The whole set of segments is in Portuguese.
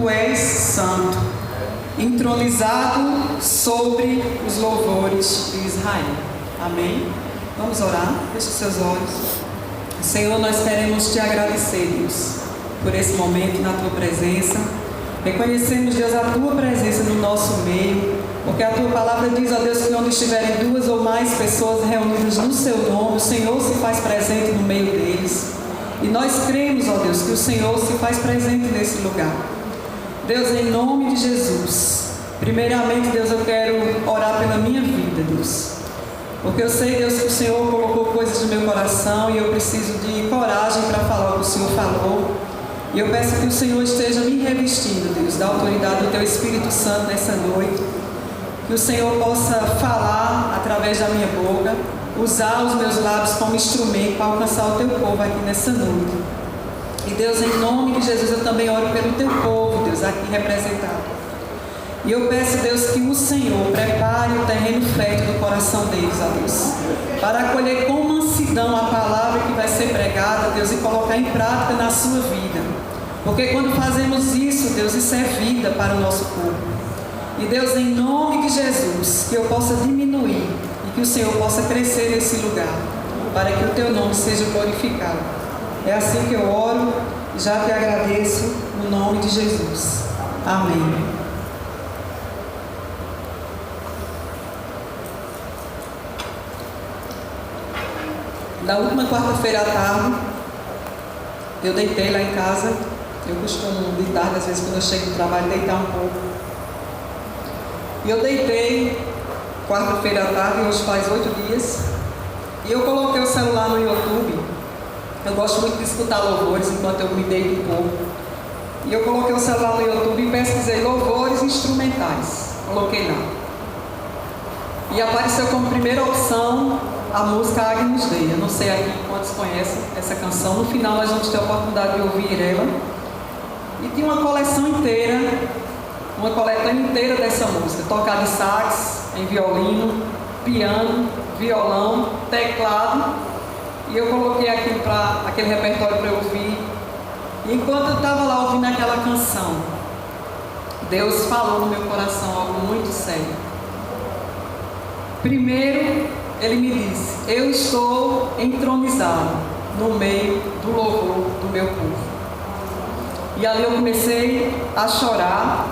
tu és santo, entronizado sobre os louvores de Israel. Amém? Vamos orar? Feche seus olhos. Senhor, nós queremos te agradecer, Deus, por esse momento na tua presença. Reconhecemos, Deus, a tua presença no nosso meio, porque a tua palavra diz, ó Deus, que onde estiverem duas ou mais pessoas reunidas no seu nome, o Senhor se faz presente no meio deles. E nós cremos, ó Deus, que o Senhor se faz presente nesse lugar. Deus, em nome de Jesus, primeiramente, Deus, eu quero orar pela minha vida, Deus. Porque eu sei, Deus, que o Senhor colocou coisas no meu coração e eu preciso de coragem para falar o que o Senhor falou. E eu peço que o Senhor esteja me revestindo, Deus, da autoridade do Teu Espírito Santo nessa noite. Que o Senhor possa falar através da minha boca, usar os meus lábios como instrumento para alcançar o Teu povo aqui nessa noite. E Deus, em nome de Jesus, eu também oro pelo Teu povo, Deus, aqui representado. E eu peço, Deus, que o Senhor prepare o terreno fértil do coração deles, ó Deus, para acolher com mansidão a palavra que vai ser pregada, Deus, e colocar em prática na sua vida. Porque quando fazemos isso, Deus, isso é vida para o nosso corpo. E Deus, em nome de Jesus, que eu possa diminuir e que o Senhor possa crescer nesse lugar, para que o Teu nome seja glorificado. É assim que eu oro e já te agradeço no nome de Jesus. Amém. Na última quarta-feira à tarde, eu deitei lá em casa. Eu costumo de tarde, às vezes, quando eu chego do trabalho, deitar um pouco. E eu deitei quarta-feira à tarde, hoje faz 8 dias. E eu coloquei o celular no YouTube. Eu gosto muito de escutar louvores enquanto eu me deito um pouco. E eu coloquei o celular no YouTube e pesquisei louvores instrumentais. Coloquei lá. E apareceu como primeira opção a música Agnus Dei. Eu não sei aqui quantos conhecem essa canção. No final nós vamos ter a oportunidade de ouvir ela. E tinha uma coleção inteira, uma coletânea inteira dessa música, tocada em sax, em violino, piano, violão, teclado. E eu coloquei aquele repertório para eu ouvir. E enquanto eu estava lá ouvindo aquela canção, Deus falou no meu coração algo muito sério. Primeiro, Ele me disse: eu estou entronizado no meio do louvor do meu povo. E ali eu comecei a chorar.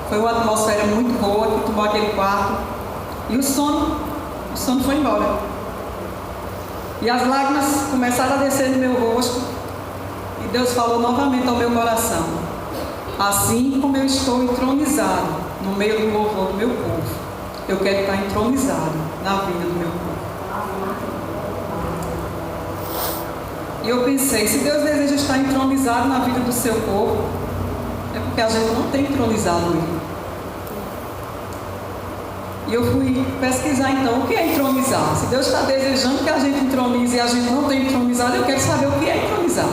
Foi uma atmosfera muito boa que tomou aquele quarto. E o sono foi embora. E as lágrimas começaram a descer no meu rosto. E Deus falou novamente ao meu coração: assim como eu estou entronizado no meio do louvor do meu povo, eu quero estar entronizado na vida do meu povo. E eu pensei, se Deus deseja estar entronizado na vida do seu povo, é porque a gente não tem entronizado Ele. E eu fui pesquisar então o que é entronizar. Se Deus está desejando que a gente entronize e a gente não tem entronizado, eu quero saber o que é entronizar.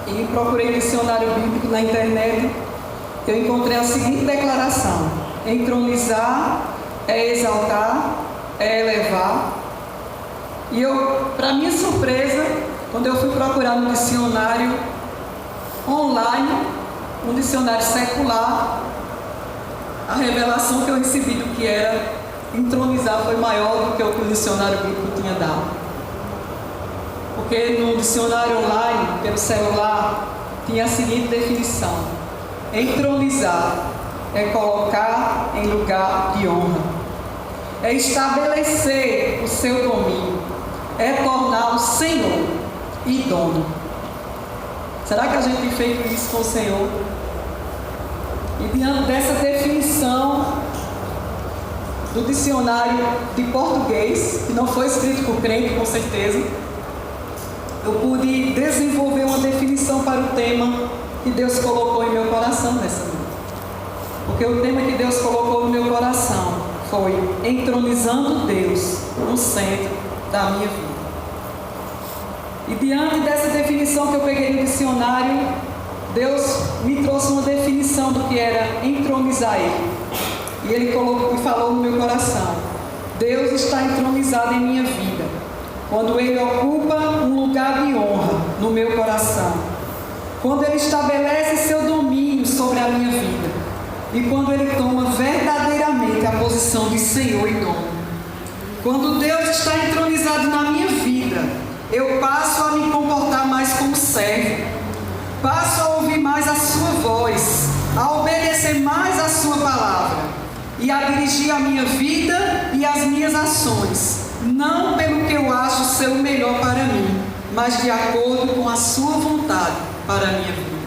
E procurei um dicionário bíblico na internet. Eu encontrei a seguinte declaração: entronizar é exaltar, é elevar. E eu, para minha surpresa, quando eu fui procurar no dicionário online, um dicionário secular, a revelação que eu recebi do que era entronizar foi maior do que o que o dicionário bíblico tinha dado. Porque no dicionário online, pelo celular, tinha a seguinte definição: entronizar é colocar em lugar de honra, é estabelecer o seu domínio, é torná-lo Senhor e dono. Será que a gente tem feito isso com o Senhor? E diante dessa definição do dicionário de português, que não foi escrito por crente, com certeza, eu pude desenvolver uma definição para o tema que Deus colocou em meu coração nessa noite. Porque o tema que Deus colocou no meu coração foi entronizando Deus no centro da minha vida. E diante dessa definição que eu peguei no dicionário, Deus me trouxe uma definição do que era entronizar Ele. E Ele colocou e falou no meu coração: Deus está entronizado em minha vida quando Ele ocupa um lugar de honra no meu coração. quando Ele estabelece seu domínio sobre a minha vida e quando Ele toma verdadeiramente a posição de Senhor e dono. Quando Deus está entronizado na minha vida, eu passo a me comportar mais como servo, passo a ouvir mais a sua voz, a obedecer mais a sua palavra e a dirigir a minha vida e as minhas ações, não pelo que eu acho ser o melhor para mim, mas de acordo com a sua vontade para a minha vida.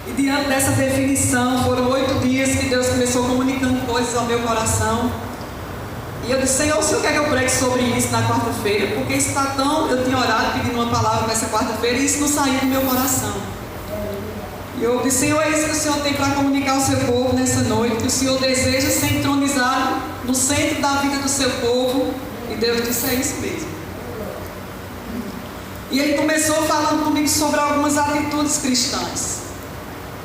E diante dessa definição, foram 8 dias que Deus começou comunicando coisas ao meu coração. E eu disse: Senhor, o Senhor quer que eu pregue sobre isso na quarta-feira? Porque isso está tão... Eu tinha orado pedindo uma palavra para essa quarta-feira e isso não saiu do meu coração. E eu disse: Senhor, é isso que o Senhor tem para comunicar ao seu povo nessa noite, que o Senhor deseja ser entronizado no centro da vida do seu povo. E Deus disse: é isso mesmo. E Ele começou falando comigo sobre algumas atitudes cristãs.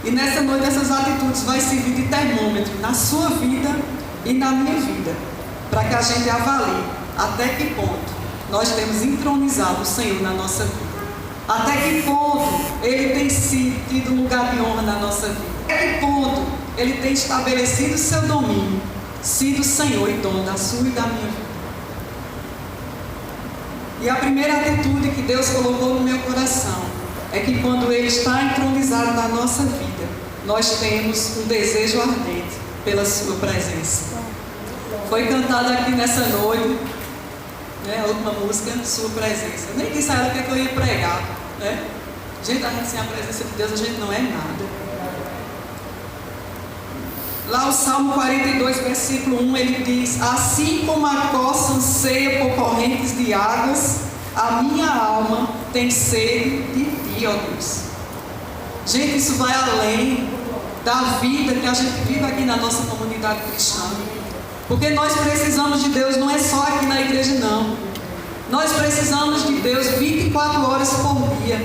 E nessa noite essas atitudes vão servir de termômetro na sua vida e na minha vida, para que a gente avalie até que ponto nós temos entronizado o Senhor na nossa vida. Até que ponto Ele tem tido lugar de honra na nossa vida. Até que ponto Ele tem estabelecido o seu domínio, sido Senhor e dono da sua e da minha vida. E a primeira atitude que Deus colocou no meu coração é que quando Ele está entronizado na nossa vida, nós temos um desejo ardente pela sua presença. Foi cantada aqui nessa noite, né, a última música, Sua Presença. Eu nem disse a ela que eu ia pregar, né? Gente, a gente sem a presença de Deus, a gente não é nada. Lá o Salmo 42, versículo 1, ele diz: assim como a coça anseia por correntes de águas, a minha alma tem sede de Ti, ó Deus. Gente, isso vai além da vida que a gente vive aqui na nossa comunidade cristã. Porque nós precisamos de Deus, não é só aqui na igreja, não. Nós precisamos de Deus 24 horas por dia,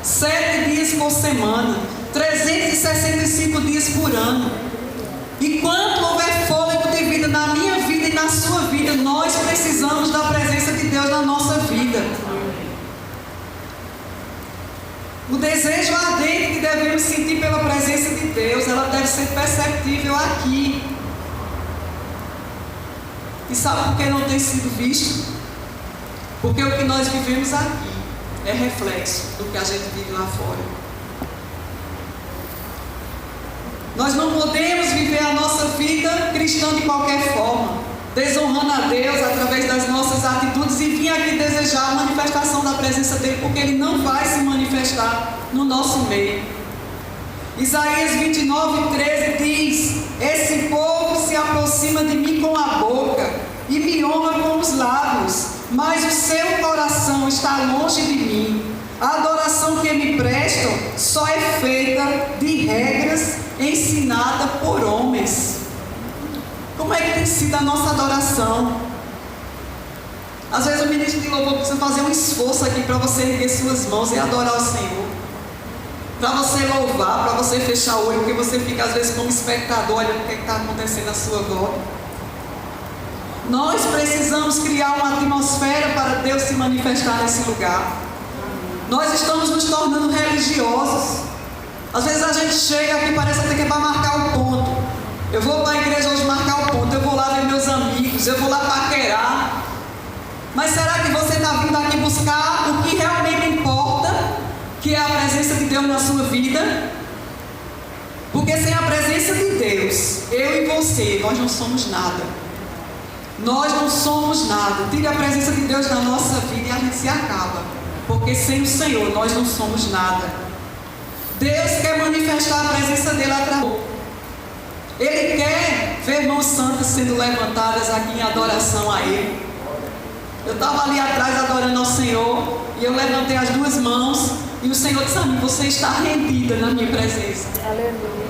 7 dias por semana, 365 dias por ano. E quando houver fôlego de vida na minha vida e na sua vida, nós precisamos da presença de Deus na nossa vida. O desejo ardente que devemos sentir pela presença de Deus, ela deve ser perceptível aqui. E sabe por que não tem sido visto? Porque o que nós vivemos aqui é reflexo do que a gente vive lá fora. Nós não podemos viver a nossa vida cristã de qualquer forma, desonrando a Deus através das nossas atitudes e vir aqui desejar a manifestação da presença dEle, porque Ele não vai se manifestar no nosso meio. Isaías 29:13 diz: esse povo se aproxima de mim com a boca e me honra com os lábios, mas o seu coração está longe de mim. A adoração que me prestam só é feita de regras ensinadas por homens. Como é que tem sido a nossa adoração? Às vezes o ministro de louvor precisa fazer um esforço aqui para você erguer suas mãos e adorar o Senhor, para você louvar, para você fechar o olho, porque você fica às vezes como espectador olhando o que está acontecendo na sua volta. Nós precisamos criar uma atmosfera para Deus se manifestar nesse lugar. Nós estamos nos tornando religiosos. Às vezes a gente chega aqui, parece até que é para marcar o ponto. Eu vou para a igreja hoje marcar o ponto, eu vou lá ver meus amigos, eu vou lá paquerar. Mas será que você está vindo aqui buscar o que realmente importa, que é a presença de Deus na sua vida? Porque sem a presença de Deus, eu e você, nós não somos nada. Nós não somos nada. Tire a presença de Deus na nossa vida e a gente se acaba. Porque sem o Senhor nós não somos nada. Deus quer manifestar a presença dEle através. Ele quer ver mãos santas sendo levantadas aqui em adoração a Ele. Eu estava ali atrás adorando ao Senhor e eu levantei as 2 mãos e o Senhor disse a mim: você está rendida na minha presença. Aleluia.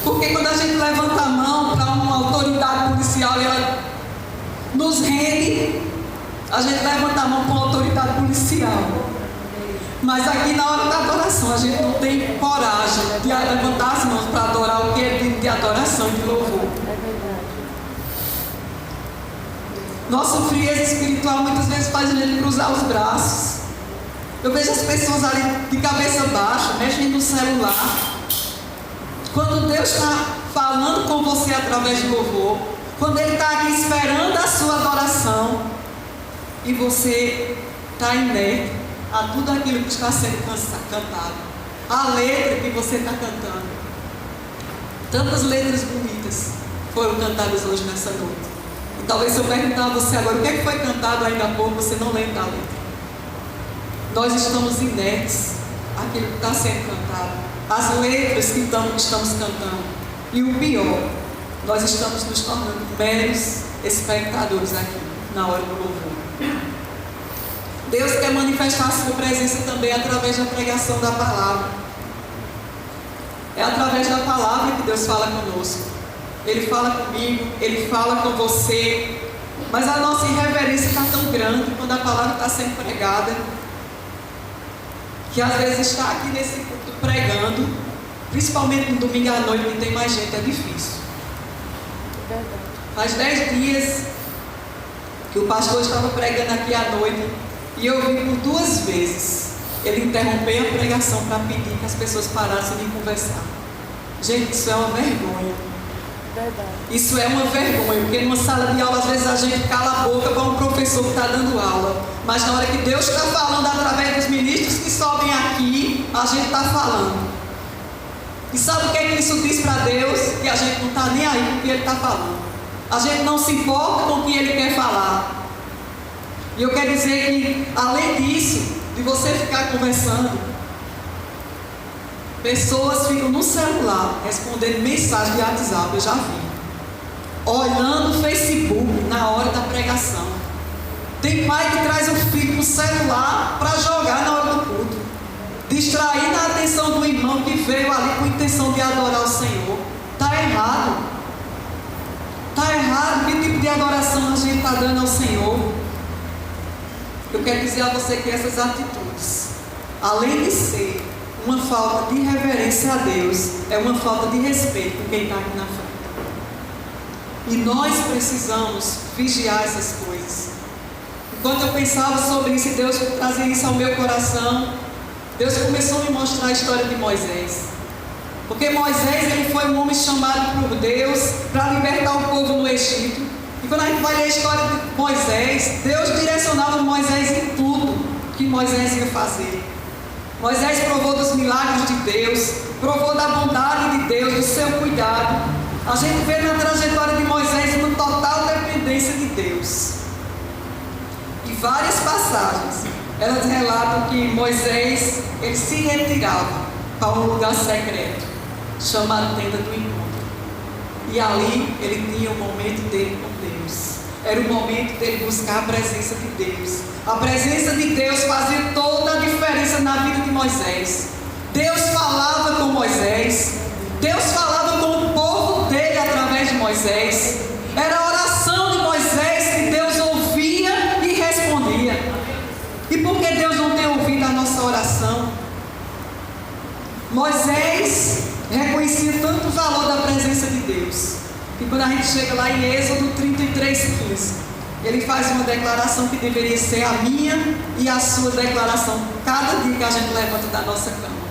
Porque quando a gente levanta a mão para uma autoridade policial e ela nos rende, a gente levanta a mão para uma autoridade policial. Mas aqui na hora da adoração a gente não tem coragem de levantar as mãos para adorar o que é digno de adoração e de louvor. Nossa frieza espiritual muitas vezes faz a gente cruzar os braços. Eu vejo as pessoas ali de cabeça baixa, mexendo no celular. Quando Deus está falando com você através do louvor, quando Ele está aqui esperando a sua adoração, e você está inerte a tudo aquilo que está sendo cantado, a letra que você está cantando. Tantas letras bonitas foram cantadas hoje nessa noite. E talvez se eu perguntar a você agora o que é que foi cantado ainda há pouco, você não lembra da letra. Nós estamos inertes àquilo que está sendo cantado, às letras que estamos cantando. E o pior, nós estamos nos tornando meros espectadores aqui, na hora do louvor. Deus quer manifestar a sua presença também através da pregação da palavra. É através da palavra que Deus fala conosco. Ele fala comigo, Ele fala com você. Mas a nossa irreverência está tão grande quando a palavra está sendo pregada, que às vezes está aqui nesse culto pregando, principalmente no domingo à noite, que tem mais gente, é difícil. Faz 10 dias que o pastor estava pregando aqui à noite, e eu vi por 2 vezes ele interromper a pregação para pedir que as pessoas parassem de conversar. Gente, isso é uma vergonha. Verdade. Isso é uma vergonha, porque numa sala de aula às vezes a gente cala a boca para um professor que está dando aula, mas na hora que Deus está falando através dos ministros que sobem aqui, a gente está falando. E sabe o que é que isso diz para Deus? Que a gente não está nem aí com o que Ele está falando. A gente não se importa com o que Ele quer falar. E eu quero dizer que, além disso, de você ficar conversando, pessoas ficam no celular respondendo mensagem de WhatsApp, eu já vi. Olhando o Facebook na hora da pregação. Tem pai que traz o filho no celular para jogar na hora do culto, distraindo a atenção do irmão que veio ali com a intenção de adorar o Senhor. Está errado. Está errado. Que tipo de adoração a gente está dando ao Senhor? Eu quero dizer a você que essas atitudes, além de ser uma falta de reverência a Deus, é uma falta de respeito com quem está aqui na frente. E nós precisamos vigiar essas coisas. Enquanto eu pensava sobre isso e Deus trazia isso ao meu coração, Deus começou a me mostrar a história de Moisés. Porque Moisés, ele foi um homem chamado por Deus para libertar o povo no Egito. E quando a gente vai ler a história de Moisés, Deus direcionava Moisés em tudo que Moisés ia fazer. Moisés provou dos milagres de Deus, provou da bondade de Deus, do seu cuidado. A gente vê na trajetória de Moisés uma total dependência de Deus. E várias passagens, elas relatam que Moisés, ele se retirava para um lugar secreto, chamado Tenda do Encontro. E ali ele tinha o momento dele com Deus. Era o momento dele buscar a presença de Deus. A presença de Deus fazia toda a diferença na vida de Moisés. Deus falava com Moisés. Deus falava com o povo dele através de Moisés. Era a oração de Moisés que Deus ouvia e respondia. E por que Deus não tem ouvido a nossa oração? Moisés reconhecia tanto o valor da presença de Deus, que quando a gente chega lá em Êxodo 33:15, ele faz uma declaração que deveria ser a minha e a sua declaração cada dia que a gente levanta da nossa cama.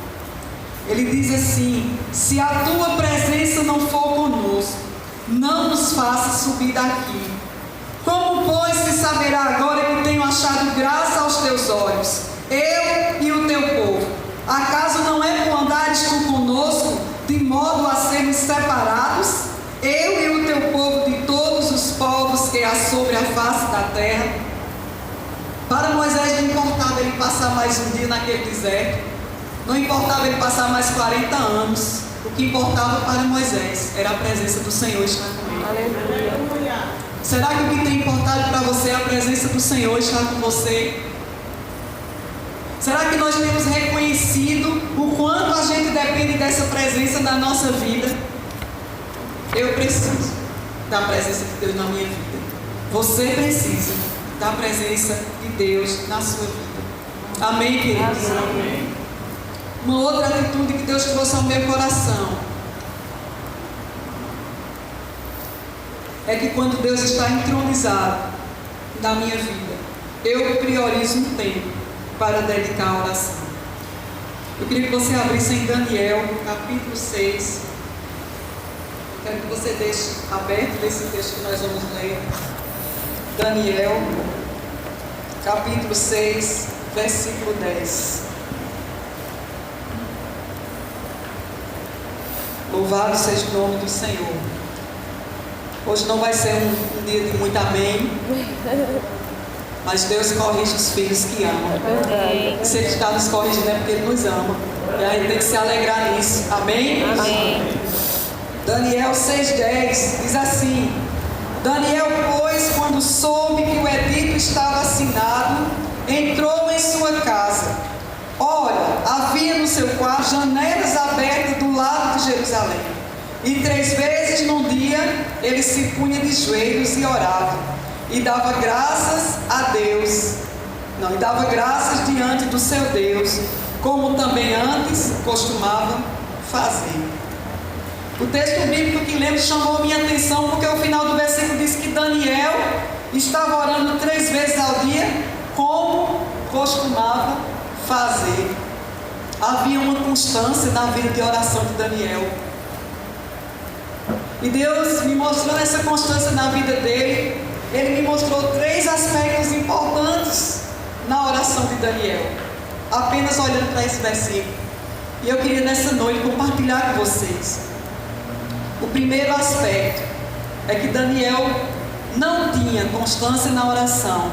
Ele diz assim: se a tua presença não for conosco, não nos faça subir daqui. Como, pois, se saberá agora que tenho achado graça aos teus olhos, eu e o teu povo? Acaso não é por andares tu conosco, de modo a sermos separados, eu e o teu povo de todos os povos que há sobre a face da terra? Para Moisés não importava ele passar mais um dia naquele deserto, não importava ele passar mais 40 anos, o que importava para Moisés era a presença do Senhor estar com ele. Aleluia. Será que o que tem importado para você é a presença do Senhor estar com você? Será que nós temos reconhecido o quanto a gente depende dessa presença na nossa vida? Eu preciso da presença de Deus na minha vida. Você precisa da presença de Deus na sua vida. Amém, queridos? Amém. Uma outra atitude que Deus trouxe ao meu coração é que quando Deus está entronizado na minha vida, eu priorizo um tempo para dedicar a oração. Eu queria que você abrisse em Daniel, capítulo 6. Quero que você deixe aberto esse texto que nós vamos ler. Daniel, capítulo 6, versículo 10. Louvado seja o nome do Senhor. Hoje não vai ser um dia de muito amém, mas Deus corrige os filhos que amam. Se Ele está nos corrigindo é porque Ele nos ama. E a gente tem que se alegrar nisso. Amém? Amém. Daniel 6,10 diz assim: Daniel, pois, quando soube que o edito estava assinado, entrou em sua casa. Ora, havia no seu quarto janelas abertas do lado de Jerusalém. E 3 vezes num dia ele se punha de joelhos e orava. E dava graças a Deus. E dava graças diante do seu Deus, como também antes costumava fazer. O texto bíblico que lemos chamou a minha atenção porque o final do versículo diz que Daniel estava orando 3 vezes ao dia, como costumava fazer. Havia uma constância na vida de oração de Daniel. E Deus me mostrou essa constância na vida dele. Ele me mostrou 3 aspectos importantes na oração de Daniel, apenas olhando para esse versículo. E eu queria nessa noite compartilhar com vocês. O primeiro aspecto é que Daniel não tinha constância na oração,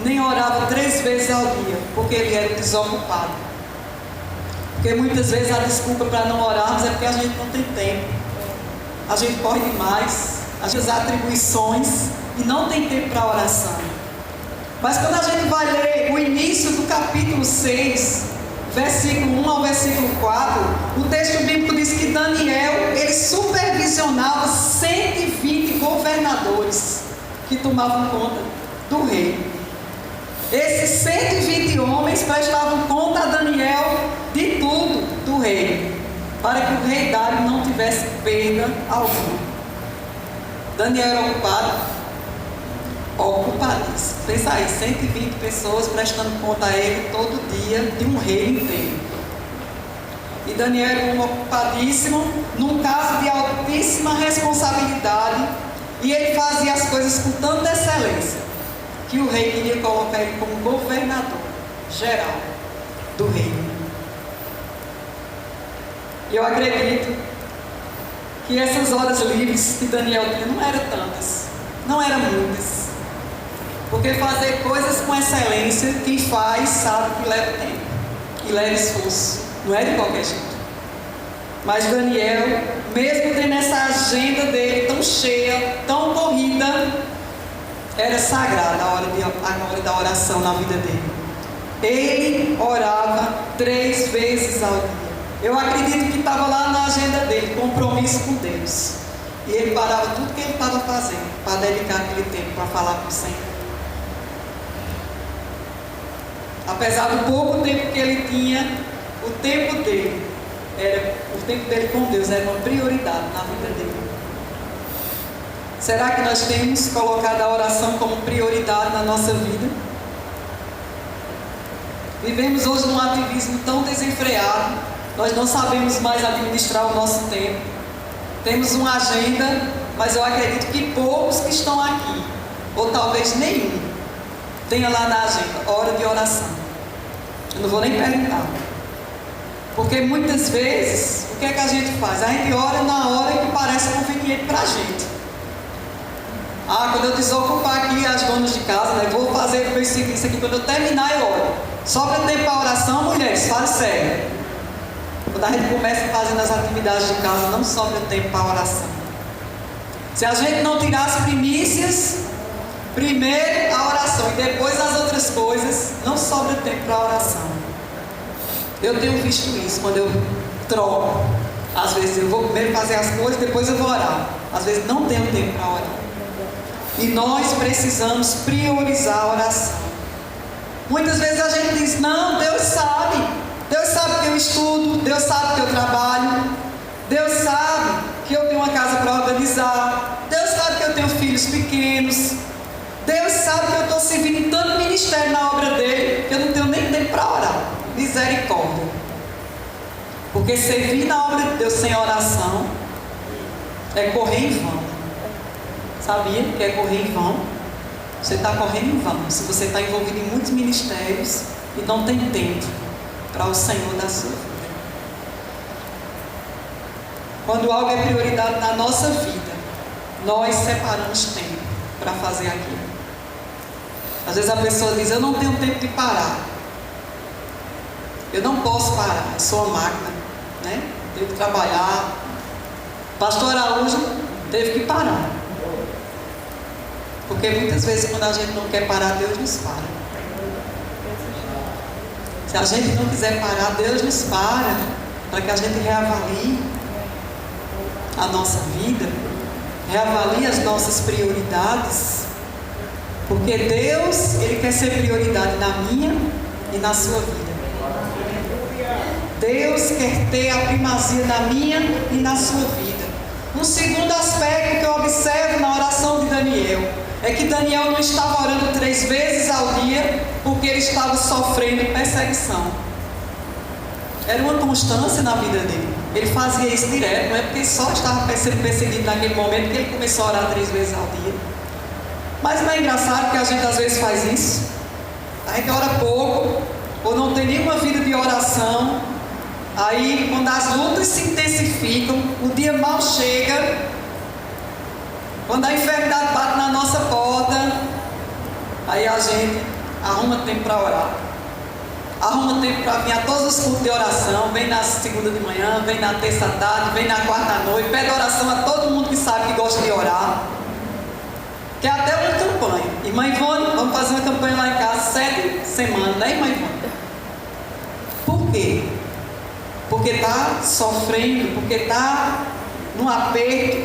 nem orava 3 vezes ao dia, porque ele era desocupado. Porque muitas vezes a desculpa para não orarmos é porque a gente não tem tempo. A gente corre demais, as atribuições, e não tem tempo para oração. Mas quando a gente vai ler o início do capítulo 6, versículo 1 ao versículo 4, o texto bíblico diz que Daniel, ele supervisionava 120 governadores que tomavam conta do rei. Esses 120 homens prestavam conta a Daniel de tudo do rei, para que o rei Dário não tivesse perda alguma. Daniel era ocupadíssimo. Pensa aí, 120 pessoas prestando conta a ele todo dia de um rei inteiro. E Daniel era um ocupadíssimo, num caso de altíssima responsabilidade, e ele fazia as coisas com tanta excelência que o rei queria colocar ele como governador geral do reino. E eu acredito que essas horas livres que Daniel tinha não eram tantas, não eram muitas. Porque fazer coisas com excelência, quem faz sabe que leva tempo, que leva esforço, não é de qualquer jeito. Mas Daniel, mesmo tendo essa agenda dele tão cheia, tão corrida, era sagrada a hora da oração na vida dele. Ele orava 3 vezes ao dia. Eu acredito que estava lá na agenda dele, compromisso com Deus. E ele parava tudo que ele estava fazendo para dedicar aquele tempo para falar com o Senhor. Apesar do pouco tempo que ele tinha, o tempo dele com Deus era uma prioridade na vida dele. Será que nós temos colocado a oração como prioridade na nossa vida? Vivemos hoje num ativismo tão desenfreado, nós não sabemos mais administrar o nosso tempo. Temos uma agenda, mas eu acredito que poucos que estão aqui, ou talvez nenhum, tenha lá na agenda hora de oração. Eu não vou nem perguntar. Porque muitas vezes, o que é que a gente faz? A gente ora na hora que parece conveniente para a gente. Quando eu desocupar aqui as donas de casa, né, vou fazer o meu serviço aqui, quando eu terminar eu oro. Sobra tempo para oração, mulheres, fale sério. Quando a gente começa fazendo as atividades de casa, não sobra tempo para oração. Se a gente não tirar as primícias, primeiro a oração e depois as outras coisas, não sobra tempo para oração. Eu tenho visto isso quando eu troco. Às vezes eu vou primeiro fazer as coisas, depois eu vou orar. Às vezes não tenho tempo para orar. E nós precisamos priorizar a oração. Muitas vezes a gente diz, não, Deus sabe que eu estudo, Deus sabe que eu trabalho, Deus sabe que eu tenho uma casa para organizar, Deus sabe que eu tenho filhos pequenos. Deus sabe que eu estou servindo tanto ministério na obra dele que eu não tenho nem tempo para orar. Misericórdia. Porque servir na obra de Deus sem oração é correr em vão. Sabia que é correr em vão? Você está correndo em vão se você está envolvido em muitos ministérios e não tem tempo para o Senhor da sua vida. Quando algo é prioridade na nossa vida, nós separamos tempo para fazer aquilo. Às vezes a pessoa diz: eu não tenho tempo de parar, eu não posso parar, eu sou uma máquina, né? Tenho que trabalhar. Pastor Araújo teve que parar, porque muitas vezes quando a gente não quer parar, Deus nos para. Se a gente não quiser parar, Deus nos para que a gente reavalie a nossa vida, reavalie as nossas prioridades, porque Deus, Ele quer ser prioridade na minha e na sua vida. Deus quer ter a primazia na minha e na sua vida. Um segundo aspecto que eu observo na oração de Daniel é que Daniel não estava orando 3 vezes ao dia porque ele estava sofrendo perseguição. Era uma constância na vida dele. Ele fazia isso direto, não é porque só estava sendo perseguido naquele momento que ele começou a orar 3 vezes ao dia. Mas não é engraçado que a gente às vezes faz isso? A gente ora pouco, ou não tem nenhuma vida de oração. Aí, quando as lutas se intensificam, o dia mal chega, quando a enfermidade bate na nossa porta, aí a gente arruma tempo para orar. Arruma tempo para vir a todos os cultos de oração. Vem na segunda de manhã, vem na terça à tarde, vem na quarta à noite. Pede oração a todo mundo que sabe que gosta de orar. Que é até uma campanha. Irmã Ivone, vamos fazer uma campanha lá em casa 7 semanas, né, irmã Ivone? Por quê? Porque está sofrendo, porque está num aperto.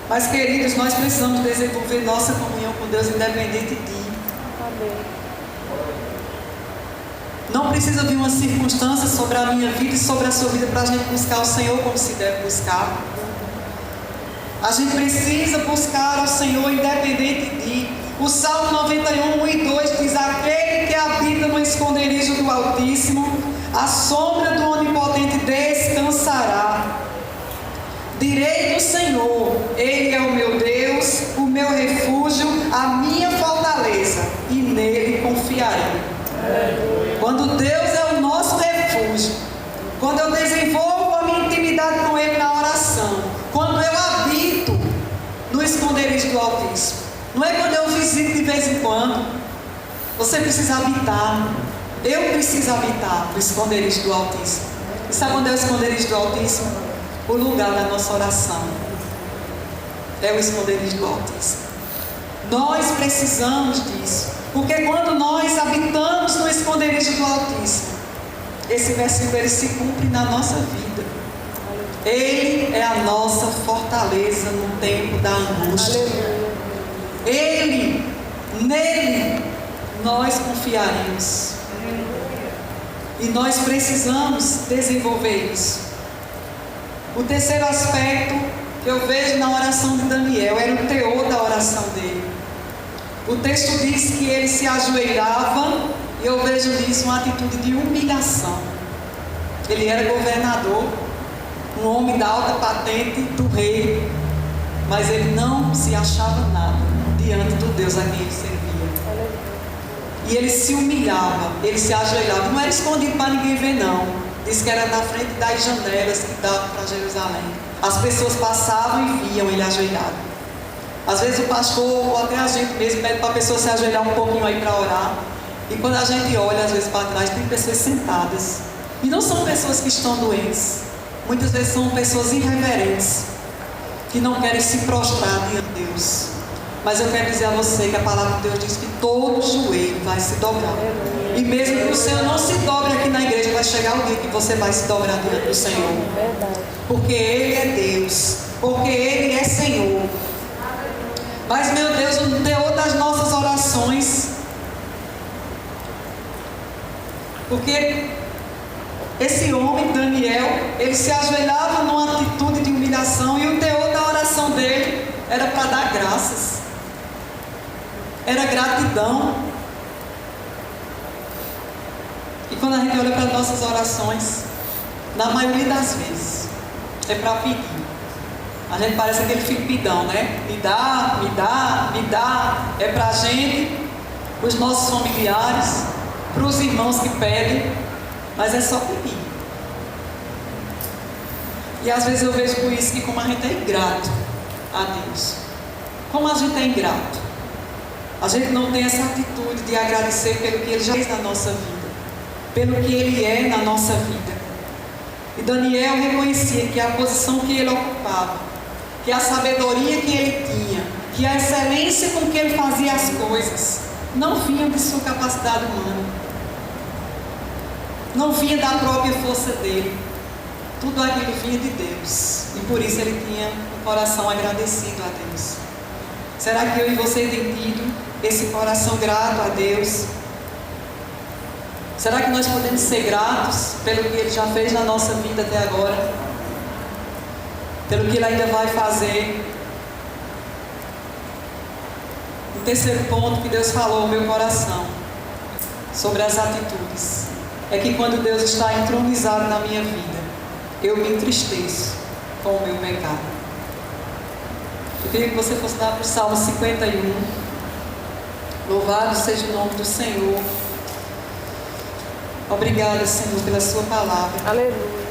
Mas, queridos, nós precisamos desenvolver nossa comunhão com Deus independente de. Amém. Não precisa vir uma circunstância sobre a minha vida e sobre a sua vida para a gente buscar o Senhor como se deve buscar. A gente precisa buscar o Senhor independente de. O Salmo 91, 1 e 2 diz: aquele que habita no esconderijo do Altíssimo, a sombra do Onipotente descansará. Direi do Senhor: Ele é o meu Deus, o meu refúgio, a minha fortaleza, e nele confiarei. Quando Deus é o nosso refúgio, quando eu desenvolvo a minha intimidade com Ele na oração, quando eu habito no esconderijo do Altíssimo, não é quando eu visito de vez em quando. Você precisa habitar. Eu preciso habitar no esconderijo do Altíssimo. E sabe onde é o esconderijo do Altíssimo? O lugar da nossa oração é o esconderijo do Altíssimo. Nós precisamos disso. Porque quando nós habitamos no esconderijo do Altíssimo, esse versículo ele se cumpre na nossa vida. Ele é a nossa fortaleza no tempo da angústia. Ele, nele, nós confiaremos. E nós precisamos desenvolver isso. O terceiro aspecto que eu vejo na oração de Daniel era o teor da oração dele. O texto diz que ele se ajoelhava, e eu vejo nisso uma atitude de humilhação. Ele era governador, um homem da alta patente do rei, mas ele não se achava nada diante do Deus a quem ele servia. E ele se humilhava, ele se ajoelhava. Não era escondido para ninguém ver, não. Diz que era na frente das janelas que davam para Jerusalém. As pessoas passavam e viam ele ajoelhado. Às vezes o pastor, ou até a gente mesmo, pede para a pessoa se ajoelhar um pouquinho aí para orar. E quando a gente olha, às vezes para trás, tem pessoas sentadas. E não são pessoas que estão doentes. Muitas vezes são pessoas irreverentes, que não querem se prostrar diante de Deus. Mas eu quero dizer a você que a palavra de Deus diz que todo joelho vai se dobrar. E mesmo que o Senhor não se dobre aqui na igreja, vai chegar o dia que você vai se dobrar diante do Senhor. Porque Ele é Deus. Porque Ele é Senhor. Mas, meu Deus, o teor das nossas orações. Porque esse homem, Daniel, ele se ajoelhava numa atitude de humilhação, e o teor da oração dele era para dar graças. era gratidão. E quando a gente olha para nossas orações, na maioria das vezes, é para pedir. A gente parece aquele filho pidão, né? Me dá, me dá, me dá. É para a gente, para os nossos familiares, para os irmãos que pedem, mas é só pedir. E às vezes eu vejo por isso que como a gente é ingrato a Deus. Como a gente é ingrato. A gente não tem essa atitude de agradecer pelo que Ele já fez na nossa vida. Pelo que Ele é na nossa vida. E Daniel reconhecia que a posição que ele ocupava, que a sabedoria que ele tinha, que a excelência com que ele fazia as coisas, não vinha de sua capacidade humana. Não vinha da própria força dele. Tudo aquilo vinha de Deus. E por isso ele tinha um coração agradecido a Deus. Será que eu e você tem tido esse coração grato a Deus? Será que nós podemos ser gratos pelo que Ele já fez na nossa vida até agora? Pelo que Ele ainda vai fazer? O terceiro ponto que Deus falou no meu coração sobre as atitudes é que quando Deus está entronizado na minha vida, eu me entristeço com o meu pecado. Eu queria que você fosse dar para o Salmo 51. Louvado seja o nome do Senhor. Obrigada, Senhor, pela sua palavra. Aleluia.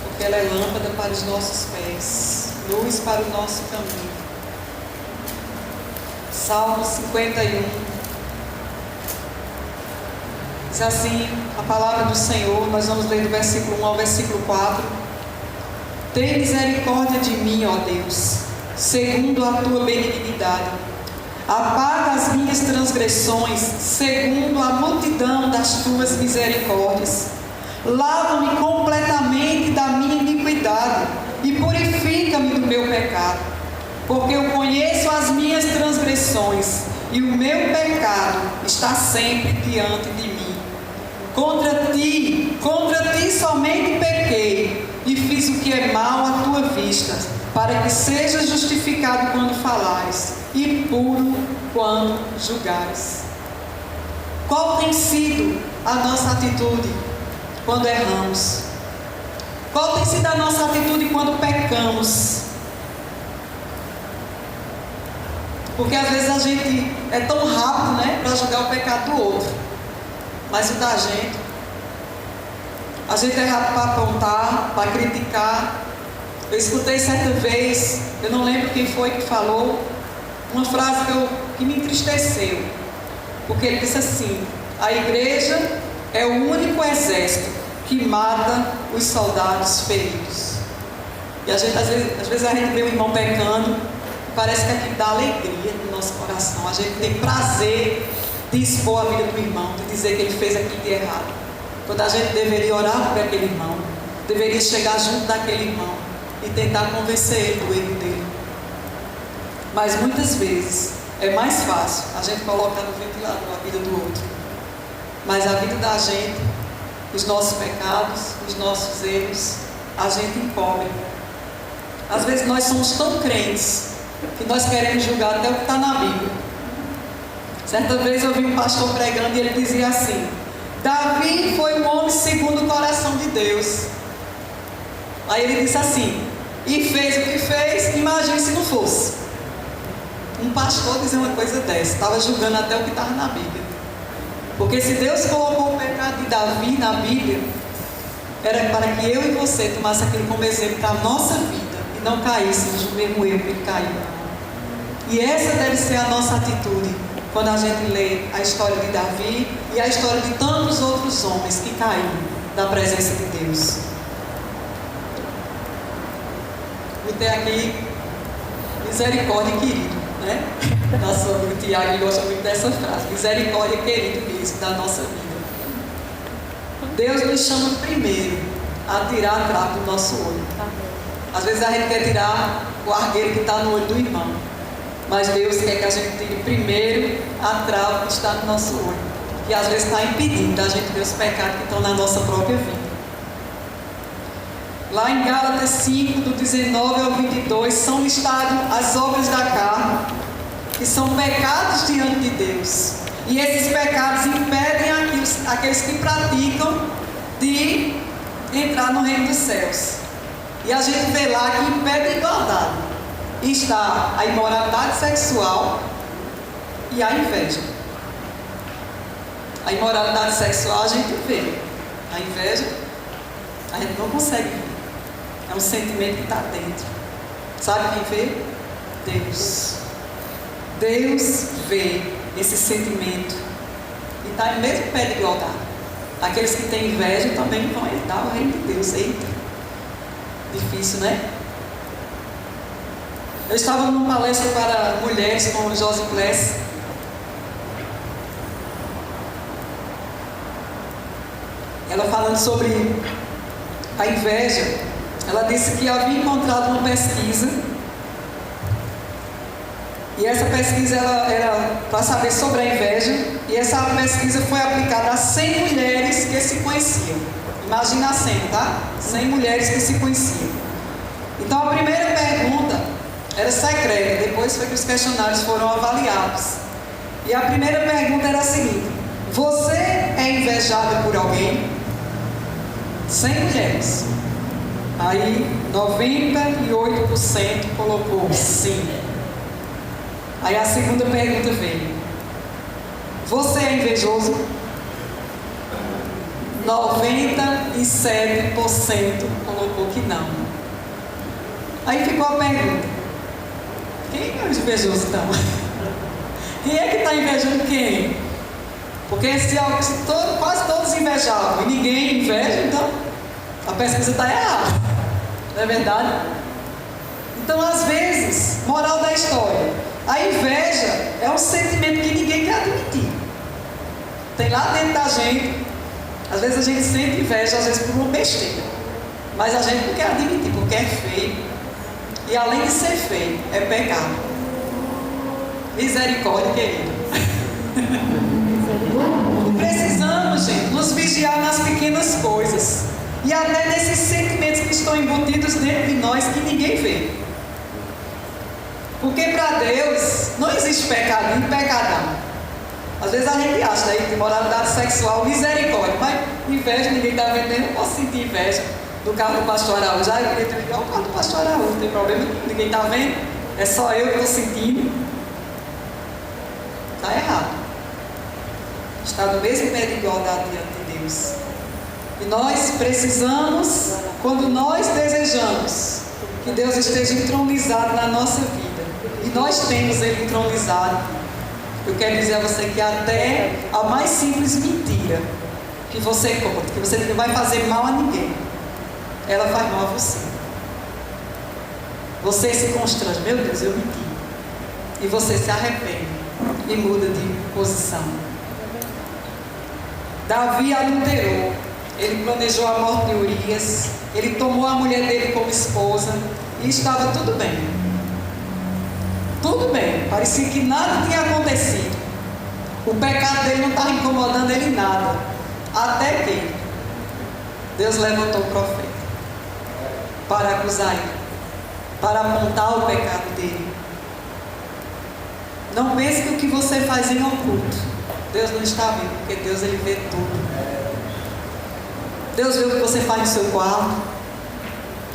Porque ela é lâmpada para os nossos pés, luz para o nosso caminho. Salmo 51. Diz assim a palavra do Senhor. Nós vamos ler do versículo 1 ao versículo 4. Tem misericórdia de mim, ó Deus, segundo a tua benignidade. Apaga as minhas transgressões, segundo a multidão das tuas misericórdias. Lava-me completamente da minha iniquidade e purifica-me do meu pecado. Porque eu conheço as minhas transgressões e o meu pecado está sempre diante de mim. Contra ti somente pequei e fiz o que é mal à tua vista, para que sejas justificado quando falares e puro quando julgares. Qual tem sido a nossa atitude quando erramos? Qual tem sido a nossa atitude quando pecamos? Porque às vezes a gente é tão rápido, né, para julgar o pecado do outro, mas o da gente, a gente é rápido para apontar, para criticar. Eu escutei certa vez, eu não lembro quem foi que falou, uma frase que me entristeceu, porque ele disse assim: a igreja é o único exército que mata os soldados feridos. E a gente, às vezes a gente vê o irmão pecando, parece que aquilo dá alegria no nosso coração. A gente tem prazer de expor a vida do irmão, de dizer que ele fez aquilo de errado, quando a gente deveria orar por aquele irmão, deveria chegar junto daquele irmão e tentar convencer ele do erro dele. Mas muitas vezes é mais fácil a gente colocar no ventilador a vida do outro, mas a vida da gente, os nossos pecados, os nossos erros, a gente encobre. Às vezes nós somos tão crentes que nós queremos julgar até o que está na Bíblia. Certa vez eu vi um pastor pregando e ele dizia assim: Davi foi um homem segundo o coração de Deus. Aí ele disse assim: e fez o que fez, imagine se não fosse. Um pastor dizer uma coisa dessa, estava julgando até o que estava na Bíblia. Porque se Deus colocou o pecado de Davi na Bíblia, era para que eu e você tomasse aquilo como exemplo para a nossa vida e não caíssemos no mesmo erro que ele caiu. E essa deve ser a nossa atitude quando a gente lê a história de Davi e a história de tantos outros homens que caíram da presença de Deus. Botei aqui misericórdia, querido, né? Nosso amigo Tiago gosta muito dessa frase: misericórdia, querido mesmo, da nossa vida. Deus nos chama primeiro a tirar a trave do nosso olho. Às vezes a gente quer tirar o argueiro que está no olho do irmão, mas Deus quer que a gente tire primeiro a trave que está no nosso olho, que às vezes está impedindo da gente ver os pecados que estão na nossa própria vida. Lá em Gálatas 5, do 19 ao 22, são listadas as obras da carne. que são pecados diante de Deus. E esses pecados impedem aqueles que praticam de entrar no reino dos céus. E a gente vê lá que impede a igualdade. Está a imoralidade sexual e a inveja. A imoralidade sexual a gente vê. A inveja a gente não consegue ver. É um sentimento que está dentro. Sabe quem vê? Deus. Deus vê esse sentimento e está no mesmo pé de igualdade. Aqueles que têm inveja também vão herdar o reino de Deus. Eita, difícil, né? Eu estava numa palestra para mulheres com o Josi Pless. Ela falando sobre a inveja, ela disse que havia encontrado uma pesquisa. E essa pesquisa era para saber sobre a inveja. E essa pesquisa foi aplicada a 100 mulheres que se conheciam. Imagina a cena, tá? 100 mulheres que se conheciam. Então a primeira pergunta era secreta. Depois foi que os questionários foram avaliados. E a primeira pergunta era a seguinte: você é invejada por alguém? 100 mulheres. Aí 98% colocou sim. Aí a segunda pergunta veio: você é invejoso? 97% colocou que não. Aí ficou a pergunta: quem é o invejoso então? Quem é que está invejando quem? Porque se quase todos invejavam e ninguém inveja, então a pesquisa está errada. Não é verdade? Então, às vezes, moral da história, a inveja é um sentimento que ninguém quer admitir. Tem lá dentro da gente. Às vezes a gente sente inveja, às vezes por uma besteira. Mas a gente não quer admitir, porque é feio. E além de ser feio, é pecado. Misericórdia, querido. Precisamos, gente, nos vigiar nas pequenas coisas. E até nesses sentimentos que estão embutidos dentro de nós que ninguém vê. Porque para Deus não existe pecadinho e pecadão. Às vezes a gente acha, né, que moralidade sexual, misericórdia, mas inveja, ninguém está vendo, eu não posso sentir inveja do carro do pastor Araújo. Eu queria ter igual o carro do pastor Araújo, não tem problema, ninguém está vendo, é só eu que estou sentindo. Está errado. Está no mesmo pé de igualdade diante de Deus. E nós precisamos, quando nós desejamos que Deus esteja entronizado na nossa vida, e nós temos Ele entronizado, eu quero dizer a você que até a mais simples mentira que você conta, que você não vai fazer mal a ninguém, ela faz mal a você. Você se constrange, meu Deus, eu menti. E você se arrepende e muda de posição. Davi adulterou. Ele planejou a morte de Urias. Ele tomou a mulher dele como esposa. E estava tudo bem. Tudo bem, parecia que nada tinha acontecido. O pecado dele não estava incomodando ele nada. Até que Deus levantou o profeta para acusar ele, para apontar o pecado dele. Não pense que o que você faz em oculto, Deus não está vendo, porque Deus ele vê tudo. Deus vê o que você faz no seu quarto.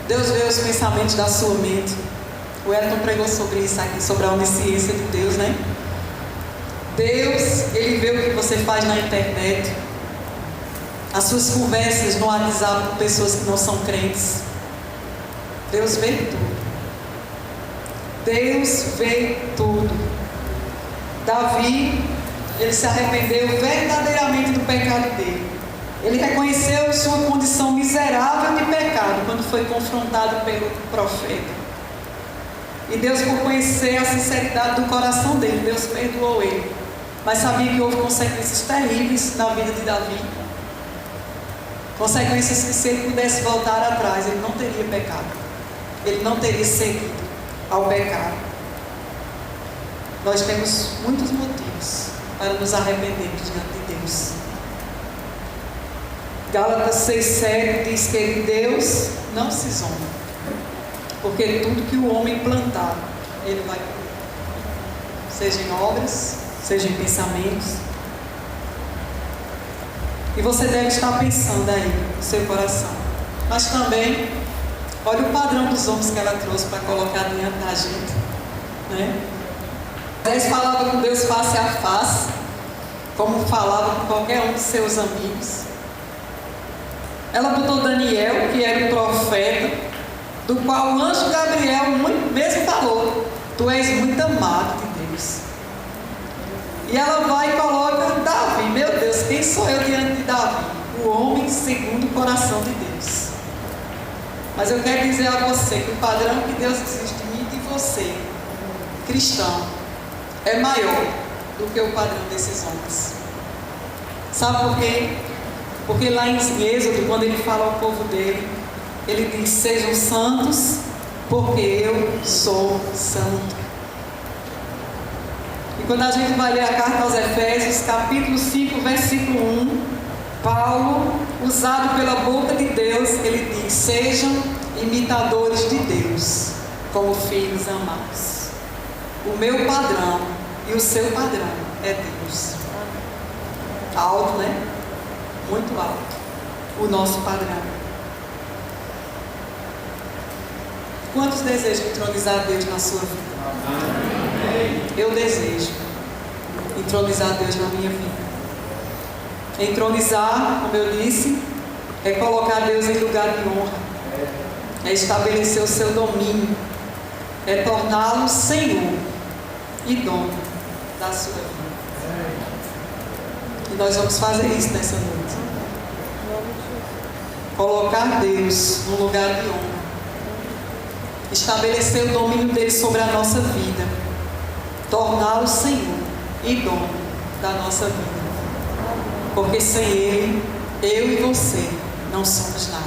Deus vê os pensamentos da sua mente. O Elton pregou sobre isso aqui, sobre a onisciência de Deus, né? Deus, Ele vê o que você faz na internet, as suas conversas no WhatsApp com pessoas que não são crentes. Deus vê tudo. Deus vê tudo. Davi, ele se arrependeu verdadeiramente do pecado dele. Ele reconheceu sua condição miserável de pecado quando foi confrontado pelo profeta. E Deus, por conhecer a sinceridade do coração dele, Deus perdoou ele. Mas sabia que houve consequências terríveis na vida de Davi. Consequências que, se ele pudesse voltar atrás, ele não teria pecado. Ele não teria seguido ao pecado. Nós temos muitos motivos para nos arrependermos diante de Deus. Gálatas 6,7 diz que de Deus não se zomba. Porque tudo que o homem plantar, ele vai colher. seja em obras, seja em pensamentos. E você deve estar pensando aí no seu coração. Mas também, olha o padrão dos homens que ela trouxe para colocar diante da gente, né? Moisés falava com Deus face a face, como falava com qualquer um de seus amigos. Ela botou Daniel, que era um profeta, do qual o anjo Gabriel mesmo falou: tu és muito amado de Deus. E ela vai e coloca Davi. Meu Deus, quem sou eu diante de Davi? O homem segundo o coração de Deus. Mas eu quero dizer a você que o padrão que Deus exige de mim e de você, cristão, é maior do que o padrão desses homens. Sabe por quê? Porque lá em Êxodo, quando ele fala ao povo dele, ele diz: sejam santos, porque eu sou santo. E quando a gente vai ler a carta aos Efésios, capítulo 5, versículo 1, Paulo, usado pela boca de Deus, ele diz: sejam imitadores de Deus, como filhos amados. O meu padrão e o seu padrão é Deus. Alto, né? Muito alto. O nosso padrão. Quantos desejam entronizar Deus na sua vida? Eu desejo entronizar Deus na minha vida. Entronizar, como eu disse, é colocar Deus em lugar de honra, é estabelecer o seu domínio, é torná-lo Senhor e dono da sua vida. E nós vamos fazer isso nessa noite. Colocar Deus no lugar de honra, estabelecer o domínio dele sobre a nossa vida, torná-lo Senhor e dono da nossa vida. Porque sem Ele, eu e você não somos nada.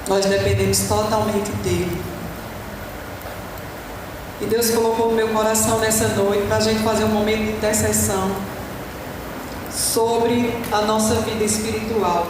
Nós dependemos totalmente dEle. E Deus colocou no meu coração nessa noite para a gente fazer um momento de intercessão sobre a nossa vida espiritual.